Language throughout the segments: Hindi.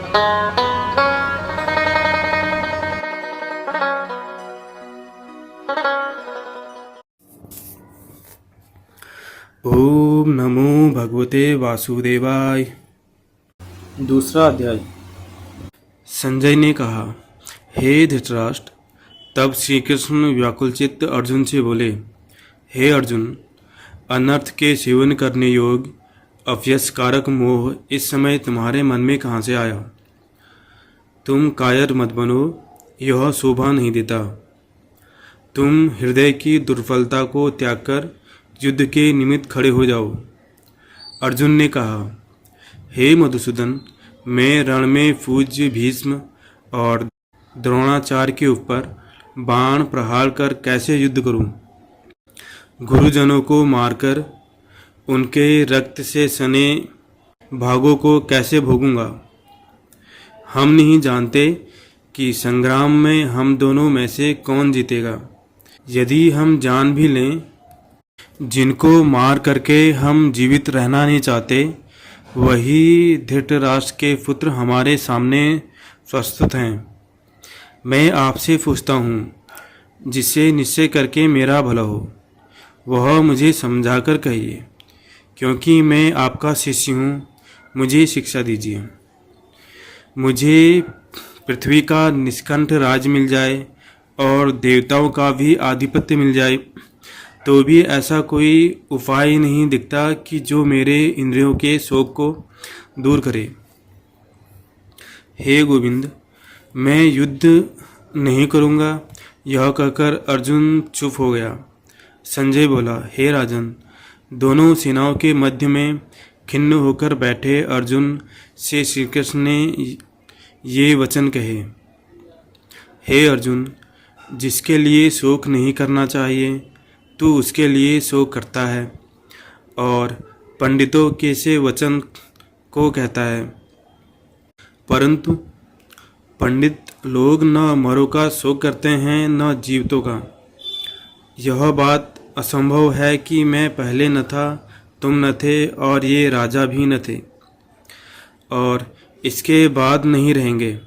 ओम नमो भगवते वासुदेवाय। दूसरा अध्याय। संजय ने कहा, हे धृतराष्ट्र। तब श्री कृष्ण व्याकुलचित्त अर्जुन से बोले, हे अर्जुन, अनर्थ के सेवन करने योग अभ्यसकारक मोह इस समय तुम्हारे मन में कहाँ से आया? तुम कायर मत बनो, यह शोभा नहीं देता। तुम हृदय की दुर्बलता को त्याग कर युद्ध के निमित्त खड़े हो जाओ। अर्जुन ने कहा, हे मधुसूदन, मैं रण में पूज्य भीष्म और द्रोणाचार्य के ऊपर बाण प्रहार कर कैसे युद्ध करूं? गुरुजनों को मारकर उनके रक्त से सने भागों को कैसे भोगूंगा? हम नहीं जानते कि संग्राम में हम दोनों में से कौन जीतेगा। यदि हम जान भी लें, जिनको मार करके हम जीवित रहना नहीं चाहते, वही धृतराष्ट्र के पुत्र हमारे सामने प्रस्तुत हैं। मैं आपसे पूछता हूँ, जिससे निश्चय करके मेरा भला हो, वह मुझे समझाकर कहिए, क्योंकि मैं आपका शिष्य हूँ। मुझे शिक्षा दीजिए। मुझे पृथ्वी का निष्कंठ राज मिल जाए और देवताओं का भी आधिपत्य मिल जाए, तो भी ऐसा कोई उपाय नहीं दिखता कि जो मेरे इंद्रियों के शोक को दूर करे। हे गोविंद, मैं युद्ध नहीं करूँगा। यह कहकर अर्जुन चुप हो गया। संजय बोला, हे राजन, दोनों सेनाओं के मध्य में खिन्न होकर बैठे अर्जुन से श्री कृष्ण ने ये वचन कहे, हे अर्जुन, जिसके लिए शोक नहीं करना चाहिए तू उसके लिए शोक करता है, और पंडितों के से वचन को कहता है। परंतु पंडित लोग न मरों का शोक करते हैं न जीवितों का। यह बात असंभव है कि मैं पहले न था, तुम न थे और ये राजा भी न थे, और इसके बाद नहीं रहेंगे।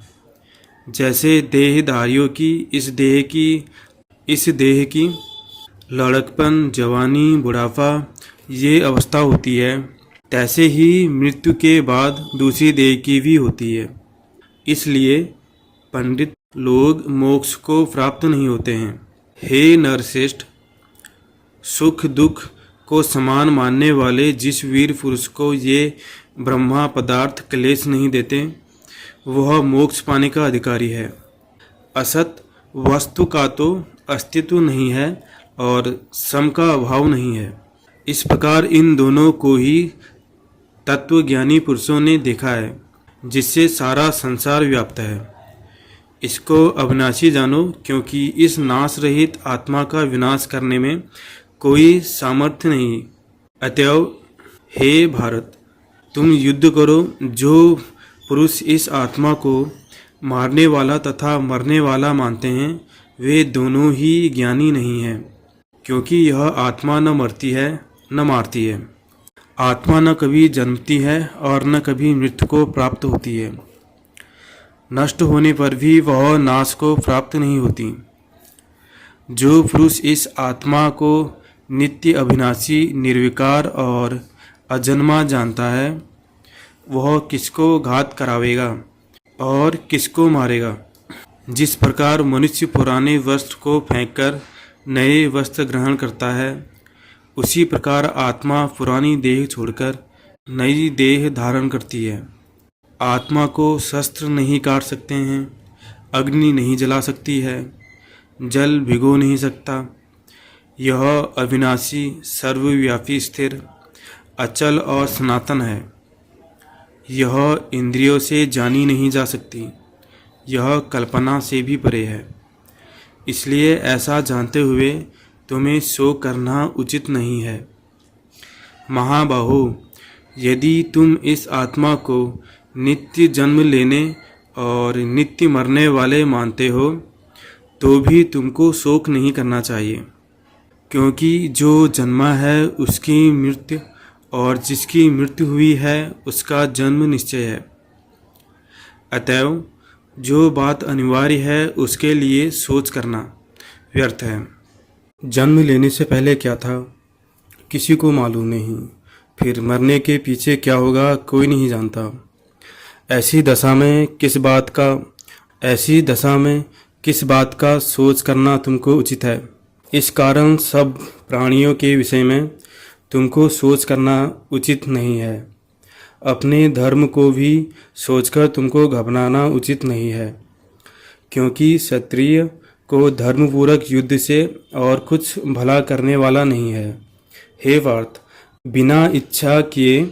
जैसे देहधारियों की इस देह की लड़कपन, जवानी, बुढ़ापा ये अवस्था होती है, तैसे ही मृत्यु के बाद दूसरी देह की भी होती है। इसलिए पंडित लोग मोक्ष को प्राप्त नहीं होते हैं। हे नरश्रेष्ठ, सुख दुख को समान मानने वाले जिस वीर पुरुष को ये ब्रह्मा पदार्थ क्लेश नहीं देते, वह मोक्ष पाने का अधिकारी है। असत वस्तु का तो अस्तित्व नहीं है और सम का अभाव नहीं है। इस प्रकार इन दोनों को ही तत्वज्ञानी पुरुषों ने देखा है, जिससे सारा संसार व्याप्त है। इसको अविनाशी जानो, क्योंकि इस नाश रहित आत्मा का विनाश करने में कोई सामर्थ्य नहीं। अतएव हे भारत, तुम युद्ध करो। जो पुरुष इस आत्मा को मारने वाला तथा मरने वाला मानते हैं, वे दोनों ही ज्ञानी नहीं हैं, क्योंकि यह आत्मा न मरती है न मारती है। आत्मा न कभी जन्मती है और न कभी मृत्यु को प्राप्त होती है। नष्ट होने पर भी वह नाश को प्राप्त नहीं होती। जो पुरुष इस आत्मा को नित्य, अविनाशी, निर्विकार और अजन्मा जानता है, वह किसको घात करावेगा और किसको मारेगा। जिस प्रकार मनुष्य पुराने वस्त्र को फेंककर नए वस्त्र ग्रहण करता है, उसी प्रकार आत्मा पुरानी देह छोड़कर नई देह धारण करती है। आत्मा को शस्त्र नहीं काट सकते हैं, अग्नि नहीं जला सकती है, जल भिगो नहीं सकता। यह अविनाशी, सर्वव्यापी, स्थिर, अचल और सनातन है। यह इंद्रियों से जानी नहीं जा सकती। यह कल्पना से भी परे है। इसलिए ऐसा जानते हुए तुम्हें शोक करना उचित नहीं है। महाबाहो, यदि तुम इस आत्मा को नित्य जन्म लेने और नित्य मरने वाले मानते हो, तो भी तुमको शोक नहीं करना चाहिए, क्योंकि जो जन्मा है उसकी मृत्यु और जिसकी मृत्यु हुई है उसका जन्म निश्चय है। अतएव जो बात अनिवार्य है उसके लिए सोच करना व्यर्थ है। जन्म लेने से पहले क्या था किसी को मालूम नहीं, फिर मरने के पीछे क्या होगा कोई नहीं जानता। ऐसी दशा में किस बात का सोच करना तुमको उचित है। इस कारण सब प्राणियों के विषय में तुमको सोच करना उचित नहीं है। अपने धर्म को भी सोचकर तुमको घबराना उचित नहीं है, क्योंकि क्षत्रिय को धर्मपूर्वक युद्ध से और कुछ भला करने वाला नहीं है। हे पार्थ, बिना इच्छा किए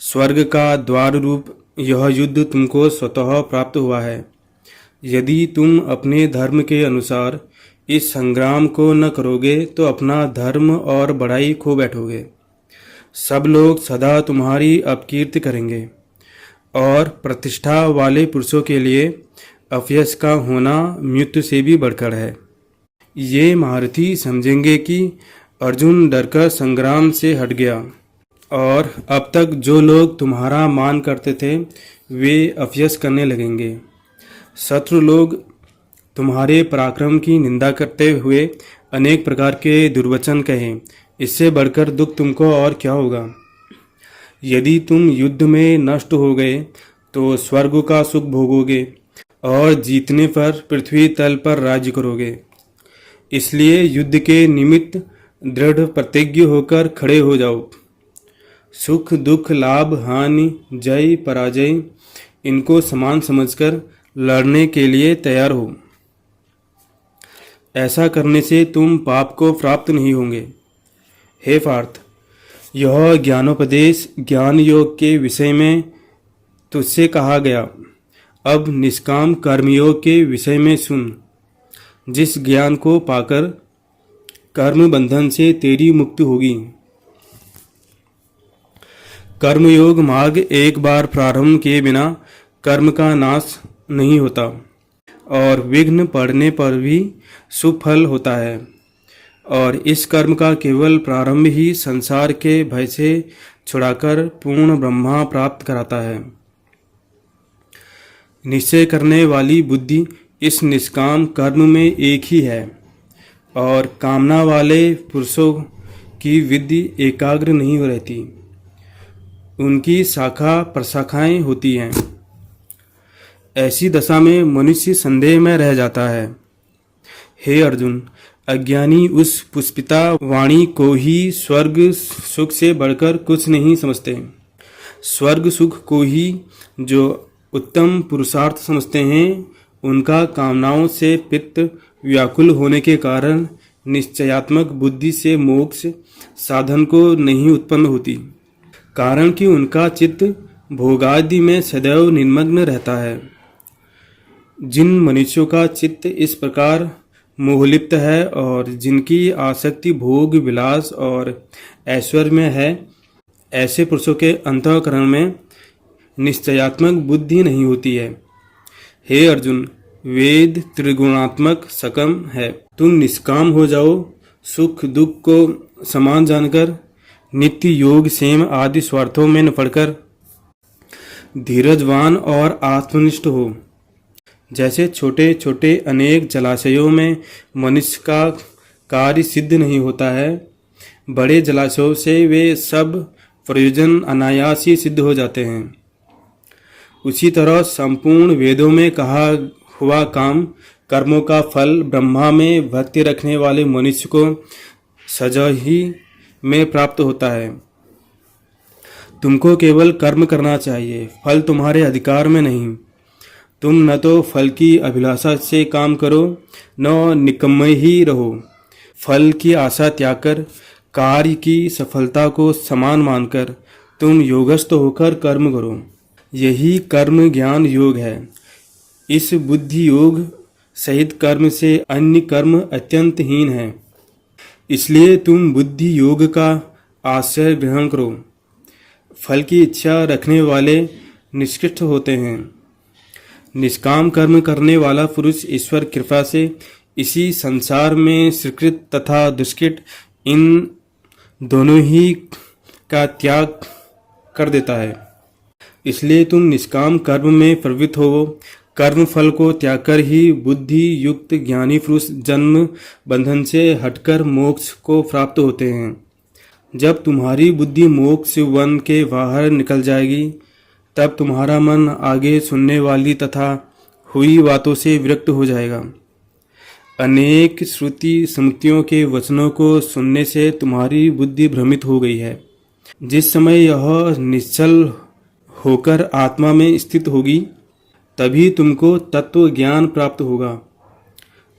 स्वर्ग का द्वार रूप यह युद्ध तुमको स्वतः प्राप्त हुआ है। यदि तुम अपने धर्म के अनुसार इस संग्राम को न करोगे तो अपना धर्म और बड़ाई खो बैठोगे। सब लोग सदा तुम्हारी अपकीर्ति करेंगे और प्रतिष्ठा वाले पुरुषों के लिए अपयश का होना मृत्यु से भी बढ़कर है। ये महारथी समझेंगे कि अर्जुन डरकर संग्राम से हट गया और अब तक जो लोग तुम्हारा मान करते थे वे अपयश करने लगेंगे। शत्रु लोग तुम्हारे पराक्रम की निंदा करते हुए अनेक प्रकार के दुर्वचन कहें, इससे बढ़कर दुख तुमको और क्या होगा। यदि तुम युद्ध में नष्ट हो गए तो स्वर्ग का सुख भोगोगे और जीतने पर पृथ्वी तल पर राज्य करोगे। इसलिए युद्ध के निमित्त दृढ़ प्रतिज्ञ होकर खड़े हो जाओ। सुख दुख लाभ हानि जय पराजय इनको समान समझकर लड़ने के लिए तैयार हो। ऐसा करने से तुम पाप को प्राप्त नहीं होंगे। हे पार्थ, यह ज्ञानोपदेश ज्ञान योग के विषय में तुझसे कहा गया। अब निष्काम कर्मयोग के विषय में सुन। जिस ज्ञान को पाकर कर्म बंधन से तेरी मुक्ति होगी। कर्मयोग मार्ग एक बार प्रारंभ किए बिना कर्म का नाश नहीं होता और विघ्न पड़ने पर भी सुफल होता है। और इस कर्म का केवल प्रारंभ ही संसार के भय से छुड़ाकर पूर्ण ब्रह्मा प्राप्त कराता है। निश्चय करने वाली बुद्धि इस निष्काम कर्म में एक ही है और कामना वाले पुरुषों की विद्धि एकाग्र नहीं रहती, उनकी शाखा प्रशाखाएं होती हैं। ऐसी दशा में मनुष्य संदेह में रह जाता है। हे अर्जुन, अज्ञानी उस पुष्पिता वाणी को ही स्वर्ग सुख से बढ़कर कुछ नहीं समझते। स्वर्ग सुख को ही जो उत्तम पुरुषार्थ समझते हैं, उनका कामनाओं से पित्त व्याकुल होने के कारण निश्चयात्मक बुद्धि से मोक्ष साधन को नहीं उत्पन्न होती, कारण कि उनका चित्त भोगादि में सदैव निमग्न रहता है। जिन मनुष्यों का चित्त इस प्रकार मोहलिप्त है और जिनकी आसक्ति भोग विलास और ऐश्वर्य में है, ऐसे पुरुषों के अंतःकरण में निश्चयात्मक बुद्धि नहीं होती है। हे अर्जुन, वेद त्रिगुणात्मक सकम है। तुम निष्काम हो जाओ। सुख दुख को समान जानकर नित्य योग सेम आदि स्वार्थों में न पड़कर धीरजवान और आत्मनिष्ठ हो। जैसे छोटे छोटे अनेक जलाशयों में मनुष्य का कार्य सिद्ध नहीं होता है, बड़े जलाशयों से वे सब प्रयोजन अनायास ही सिद्ध हो जाते हैं। उसी तरह संपूर्ण वेदों में कहा हुआ काम कर्मों का फल ब्रह्मा में भक्ति रखने वाले मनुष्य को सजा ही में प्राप्त होता है। तुमको केवल कर्म करना चाहिए, फल तुम्हारे अधिकार में नहीं। तुम न तो फल की अभिलाषा से काम करो, न निकम्मे ही रहो। फल की आशा त्याग कर कार्य की सफलता को समान मानकर तुम योगस्थ होकर कर्म करो। यही कर्म ज्ञान योग है। इस बुद्धि योग सहित कर्म से अन्य कर्म अत्यंत हीन है। इसलिए तुम बुद्धि योग का आश्रय ग्रहण करो। फल की इच्छा रखने वाले निष्कृष्ट होते हैं। निष्काम कर्म करने वाला पुरुष ईश्वर कृपा से इसी संसार में स्वीकृत तथा दुष्कृत इन दोनों ही का त्याग कर देता है। इसलिए तुम निष्काम कर्म में प्रवृत्त हो। कर्म फल को त्याग कर ही बुद्धि युक्त ज्ञानी पुरुष जन्म बंधन से हटकर मोक्ष को प्राप्त होते हैं। जब तुम्हारी बुद्धि मोक्ष वन के बाहर निकल जाएगी, तब तुम्हारा मन आगे सुनने वाली तथा हुई बातों से विरक्त हो जाएगा। अनेक श्रुति स्मृतियों के वचनों को सुनने से तुम्हारी बुद्धि भ्रमित हो गई है। जिस समय यह निश्चल होकर आत्मा में स्थित होगी, तभी तुमको तत्व ज्ञान प्राप्त होगा।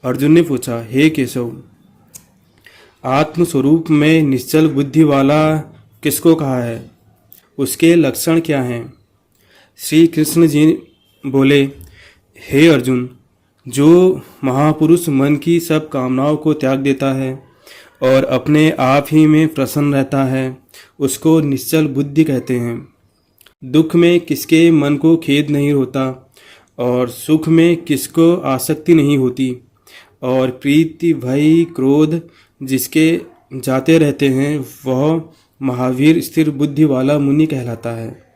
अर्जुन ने पूछा, हे केशव, आत्मस्वरूप में निश्चल बुद्धि वाला किसको कहा है? उसके लक्षण क्या हैं? श्री कृष्ण जी बोले, हे अर्जुन, जो महापुरुष मन की सब कामनाओं को त्याग देता है और अपने आप ही में प्रसन्न रहता है, उसको निश्चल बुद्धि कहते हैं। दुख में किसके मन को खेद नहीं होता और सुख में किसको आसक्ति नहीं होती, और प्रीति भय क्रोध जिसके जाते रहते हैं, वह महावीर स्थिर बुद्धि वाला मुनि कहलाता है।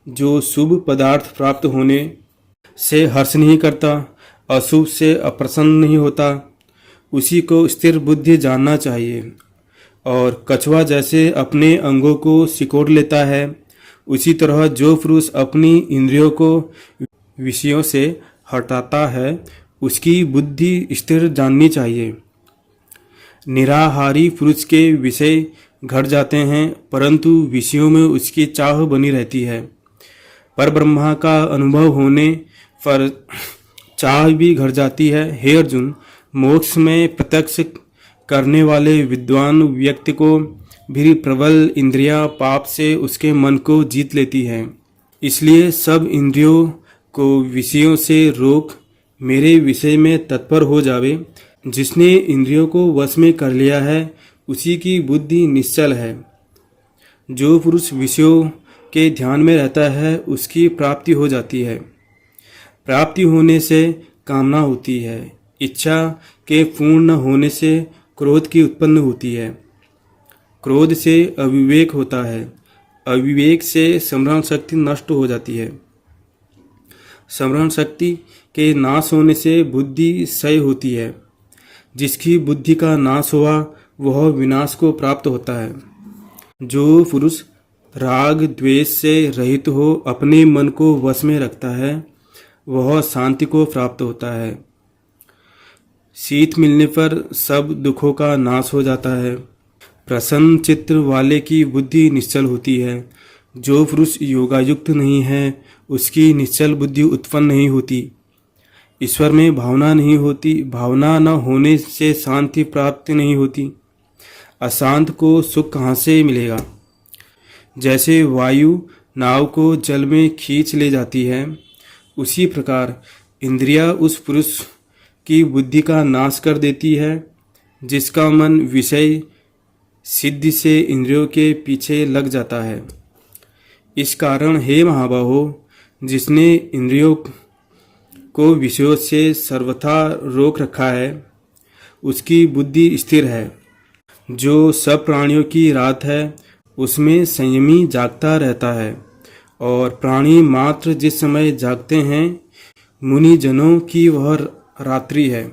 जो शुभ पदार्थ प्राप्त होने से हर्ष नहीं करता, अशुभ से अप्रसन्न नहीं होता, उसी को स्थिर बुद्धि जानना चाहिए। और कछुआ जैसे अपने अंगों को सिकोड़ लेता है, उसी तरह जो पुरुष अपनी इंद्रियों को विषयों से हटाता है, उसकी बुद्धि स्थिर जाननी चाहिए। निराहारी पुरुष के विषय घट जाते हैं, परंतु विषयों में उसकी चाह बनी रहती है। पर ब्रह्मा का अनुभव होने पर चाह भी घट जाती है। हे अर्जुन, मोक्ष में प्रत्यक्ष करने वाले विद्वान व्यक्ति को भी प्रबल इंद्रियां पाप से उसके मन को जीत लेती है। इसलिए सब इंद्रियों को विषयों से रोक मेरे विषय में तत्पर हो जावे। जिसने इंद्रियों को वश में कर लिया है, उसी की बुद्धि निश्चल है। जो पुरुष विषयों के ध्यान में रहता है, उसकी प्राप्ति हो जाती है। प्राप्ति होने से कामना होती है। इच्छा के पूर्ण न होने से क्रोध की उत्पन्न होती है। क्रोध से अविवेक होता है। अविवेक से स्मरण शक्ति नष्ट हो जाती है। स्मरण शक्ति के नाश होने से बुद्धि क्षय होती है। जिसकी बुद्धि का नाश हुआ, वह विनाश को प्राप्त होता है। जो पुरुष राग द्वेष से रहित हो अपने मन को वश में रखता है, वह शांति को प्राप्त होता है। शीत मिलने पर सब दुखों का नाश हो जाता है। प्रसन्न चित्त वाले की बुद्धि निश्चल होती है। जो पुरुष योगायुक्त नहीं है, उसकी निश्चल बुद्धि उत्पन्न नहीं होती। ईश्वर में भावना नहीं होती। भावना न होने से शांति प्राप्त नहीं होती। अशांत को सुख कहाँ से मिलेगा? जैसे वायु नाव को जल में खींच ले जाती है, उसी प्रकार इंद्रियां उस पुरुष की बुद्धि का नाश कर देती है जिसका मन विषय सिद्धि से इंद्रियों के पीछे लग जाता है। इस कारण हे महाबाहो, जिसने इंद्रियों को विषयों से सर्वथा रोक रखा है, उसकी बुद्धि स्थिर है। जो सब प्राणियों की रात है, उसमें संयमी जागता रहता है, और प्राणी मात्र जिस समय जागते हैं, मुनि जनों की वह रात्रि है।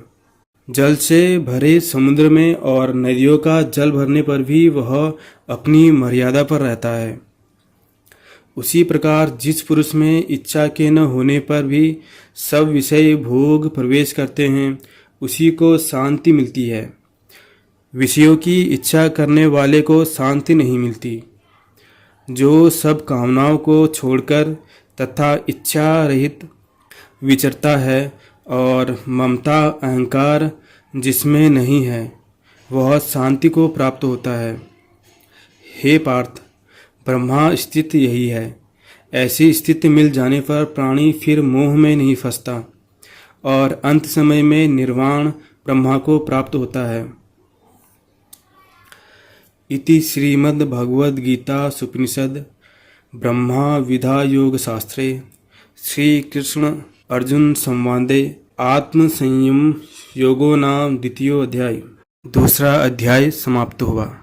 जल से भरे समुद्र में और नदियों का जल भरने पर भी वह अपनी मर्यादा पर रहता है। उसी प्रकार जिस पुरुष में इच्छा के न होने पर भी सब विषय भोग प्रवेश करते हैं, उसी को शांति मिलती है। विषयों की इच्छा करने वाले को शांति नहीं मिलती। जो सब कामनाओं को छोड़कर तथा इच्छा रहित विचरता है और ममता अहंकार जिसमें नहीं है, वह शांति को प्राप्त होता है। हे पार्थ, ब्रह्मा स्थिति यही है। ऐसी स्थिति मिल जाने पर प्राणी फिर मोह में नहीं फंसता और अंत समय में निर्वाण ब्रह्मा को प्राप्त होता है। इति श्रीमद् भगवद गीता सुपनिषद ब्रह्मा विद्या योग शास्त्रे श्री कृष्ण अर्जुन संवादे आत्म संयम योगो नाम द्वितीयो अध्याय। दूसरा अध्याय समाप्त हुआ।